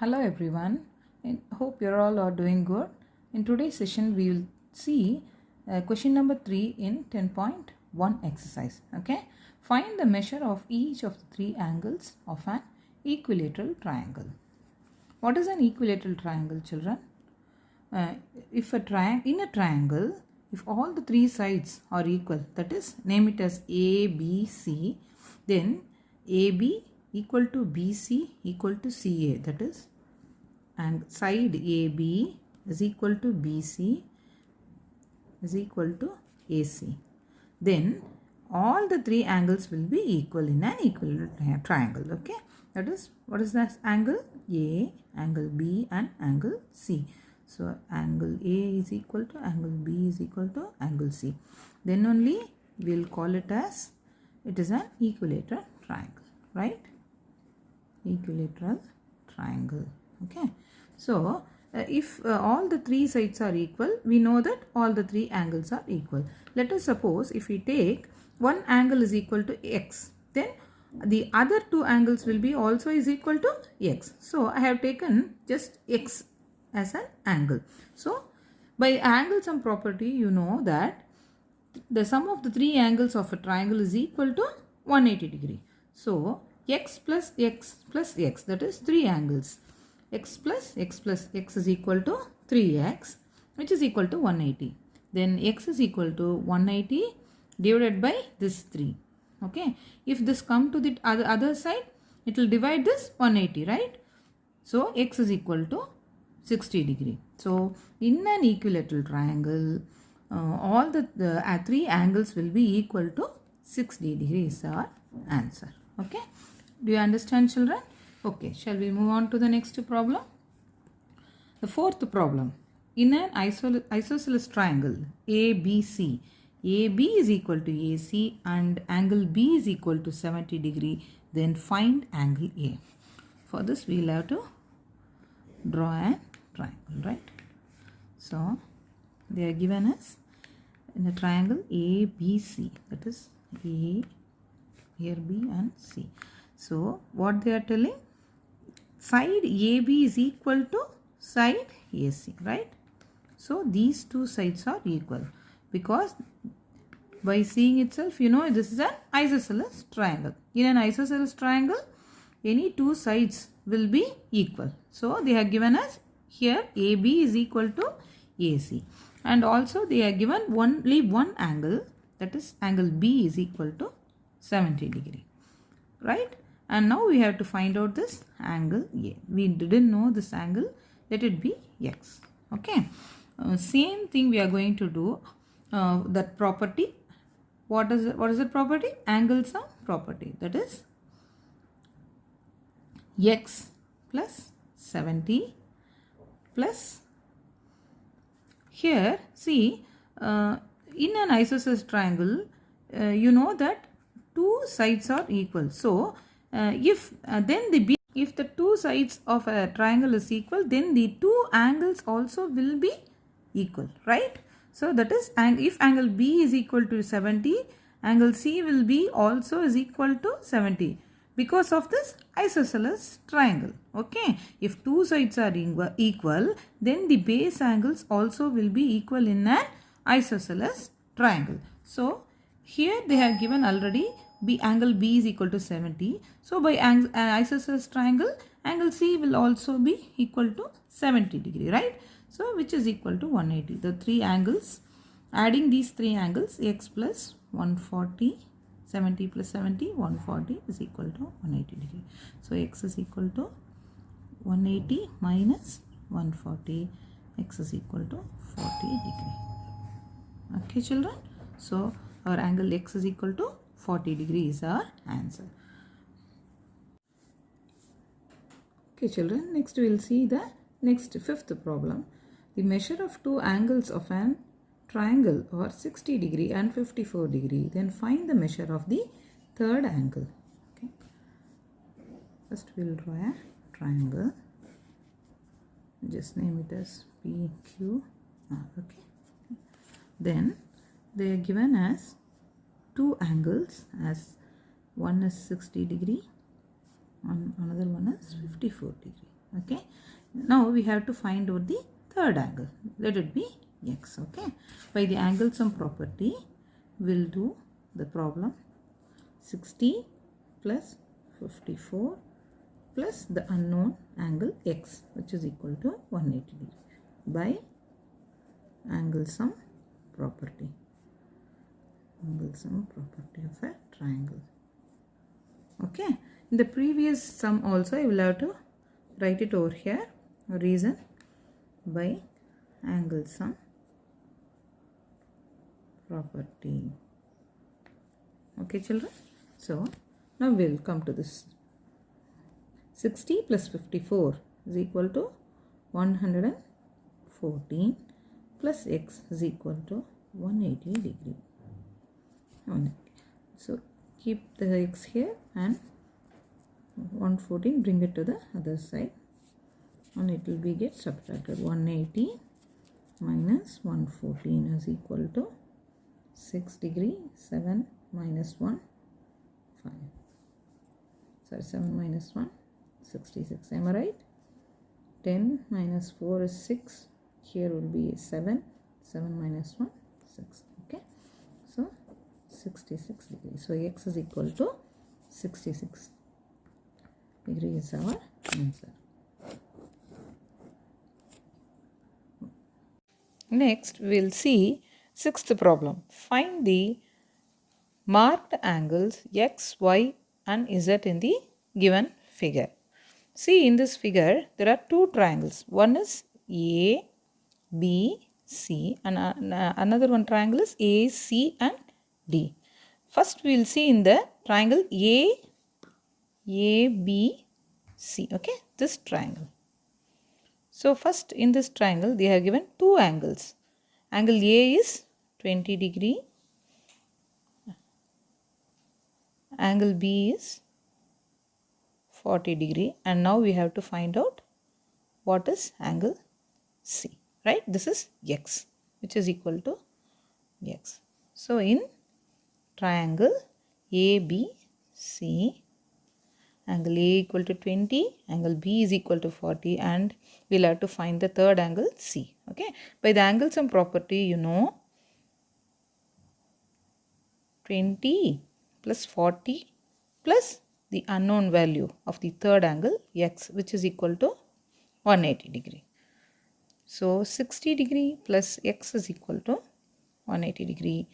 Hello everyone, and hope you're all are doing good. In today's session, we will see question number 3 in 10.1 exercise. Okay, find the measure of each of the three angles of an equilateral triangle. What is an equilateral triangle, children? If a in a triangle, if all the three sides are equal, that is, name it as A, B, C, then AB equal to BC equal to CA, that is, and side AB is equal to BC is equal to AC. Then all the three angles will be equal in an equilateral triangle. Okay, that is, what is this angle? A, angle B, and angle C. So angle A is equal to angle B is equal to angle C. Then only we will call it as it is an equilateral triangle, right? Equilateral triangle. Okay, so if all the three sides are equal, we know that all the three angles are equal. Let us suppose if we take one angle is equal to x, then the other two angles will be also is equal to x. So I have taken just x as an angle. So by angle sum property, you know that the sum of the three angles of a triangle is equal to 180 degree. So x plus x plus x, that is three angles. X plus x plus x is equal to 3x, which is equal to 180. Then x is equal to 180 divided by this 3. Okay, if this come to the other side, it will divide this 180, right? So x is equal to 60 degree. So in an equilateral triangle, all the three angles will be equal to 60 degrees, our answer. Okay, do you understand, children? Okay, shall we move on to the next problem? The fourth problem. In an isosceles triangle ABC, AB is equal to AC and angle B is equal to 70 degree, then find angle A. For this we will have to draw a triangle, right? So they are given as in a triangle ABC, that is A, here B and C. So what they are telling? Side AB is equal to side AC, right? So these two sides are equal because by seeing itself, you know this is an isosceles triangle. In an isosceles triangle, any two sides will be equal. So they are given as here AB is equal to AC, and also they are given only one angle, that is angle B is equal to 70 degree, right? And now we have to find out this angle A. We didn't know this angle, let it be x. Okay, same thing we are going to do that property. What is the property? Angle sum property, that is x plus 70 plus, here see, in an isosceles triangle, you know that two sides are equal. So if the two sides of a triangle is equal, then the two angles also will be equal, right? So that is, if angle B is equal to 70, angle C will be also is equal to 70 because of this isosceles triangle. Okay, if two sides are equal, then the base angles also will be equal in an isosceles triangle. So here they have given already angle B is equal to 70. So by isosceles triangle, angle C will also be equal to 70 degree, right? So which is equal to 180. The three angles, adding these three angles, x plus 140, 70 plus 70, 140 is equal to 180 degree. So x is equal to 180 minus 140, x is equal to 40 degree. Okay, children. So our angle x is equal to 40 degrees is our answer. Okay, children. Next we will see the next fifth problem. The measure of two angles of an triangle are 60 degree and 54 degree. Then find the measure of the third angle. Okay. First we will draw a triangle. Just name it as PQR. Okay. Then they are given as two angles, as one is 60 degree and another one is 54 degree. Okay. Now we have to find out the third angle. Let it be x. Okay. By the angle sum property, we'll do the problem 60 plus 54 plus the unknown angle x, which is equal to 180 degree, by angle sum property. Angle sum property of a triangle. Okay. In the previous sum also, I will have to write it over here. Reason by angle sum property. Okay, children. So now we'll come to this. 60 plus 54 is equal to 114 plus x is equal to 180 degree. So keep the x here and 114, bring it to the other side, and it will be get subtracted. 180 minus 114 is equal to 6 degree. 7 minus 1, 5. Sorry, 7 minus 1, 66. Am I right? 10 minus 4 is 6. Here will be 7. 7 minus 1, 6. Okay. So 66 degrees. So x is equal to 66 degree is our answer. Next, we will see sixth problem. Find the marked angles x, y and z in the given figure. See, in this figure, there are two triangles. One is A, B, C, and another one triangle is A, C and D. First, we will see in the triangle A, B, C. Okay, this triangle. So, first in this triangle, they have given two angles. Angle A is 20 degree. Angle B is 40 degree. And now we have to find out what is angle C. Right? This is x, which is equal to x. So, in triangle ABC, angle A equal to 20, angle B is equal to 40, and we'll have to find the third angle C. Okay. By the angle sum property, you know 20 plus 40 plus the unknown value of the third angle x, which is equal to 180 degree. So 60 degree plus x is equal to 180 degree.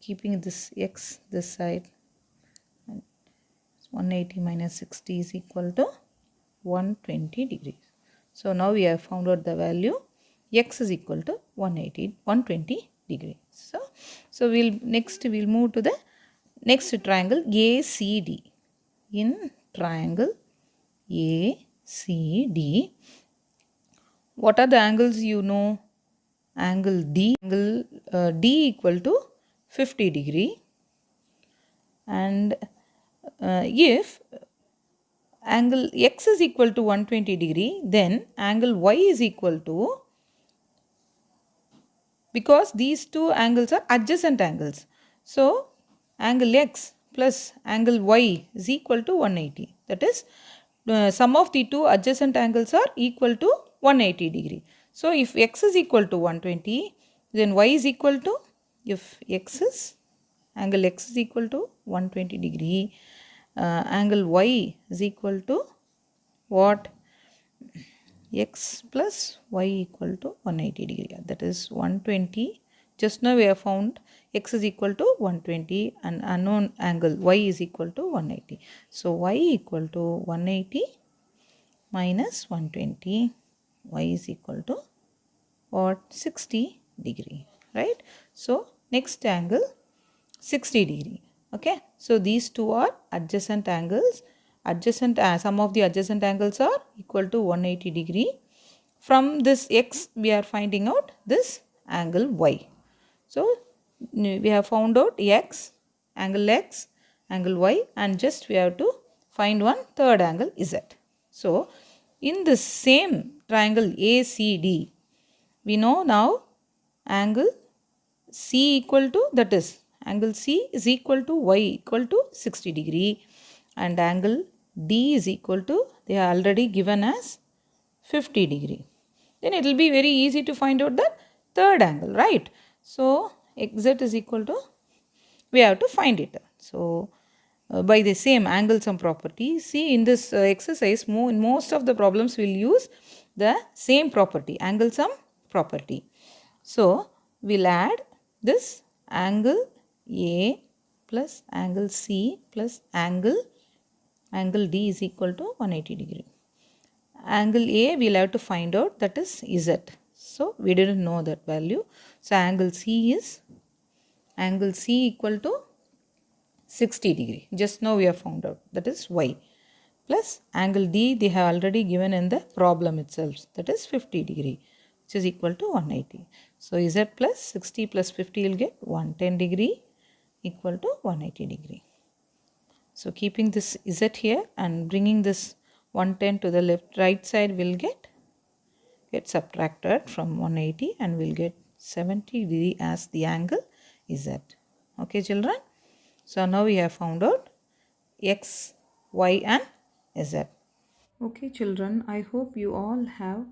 Keeping this x this side, 180 minus 60 is equal to 120 degrees. So now we have found out the value. X is equal to 120 degrees. So we'll move to the next triangle ACD. In triangle ACD, what are the angles you know? Angle D equal to 50 degree, and if angle x is equal to 120 degree, then angle y is equal to, because these two angles are adjacent angles, so angle x plus angle y is equal to 180. That is, sum of the two adjacent angles are equal to 180 degree. So if x is equal to 120, then y is equal to, if angle x is equal to 120 degree, angle y is equal to what? X plus y equal to 180 degree. That is 120. Just now we have found x is equal to 120 and unknown angle y is equal to 180. So y equal to 180 minus 120. Y is equal to what? 60 degree. Right? So next angle 60 degree. Okay. So these two are adjacent angles. Sum of the adjacent angles are equal to 180 degree. From this x, we are finding out this angle y. So we have found out x, angle y, and just we have to find one third angle z. So in the same triangle ACD, we know now angle C equal to, that is, angle C is equal to y equal to 60 degree, and angle D is equal to, they are already given as 50 degree. Then it will be very easy to find out the third angle, right? So xz is equal to, we have to find it. So by the same angle sum property, see in this exercise, in most of the problems we'll use the same property, angle sum property. So we'll add this angle A plus angle C plus angle D is equal to 180 degree. Angle A we'll have to find out, that is Z. So we didn't know that value. So angle C equal to 60 degree. Just now we have found out, that is Y. Plus angle D they have already given in the problem itself, that is 50 degree, which is equal to 180. So Z plus 60 plus 50 will get 110 degree equal to 180 degree. So keeping this Z here and bringing this 110 to the right side will get subtracted from 180 and we'll get 70 degree as the angle Z. Okay children. So now we have found out X, Y and Z. Okay children, I hope you all have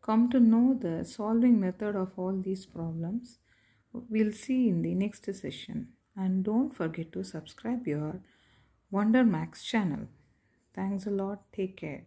come to know the solving method of all these problems. We'll see in the next session, and don't forget to subscribe your Wonder Max channel. Thanks a lot. Take care.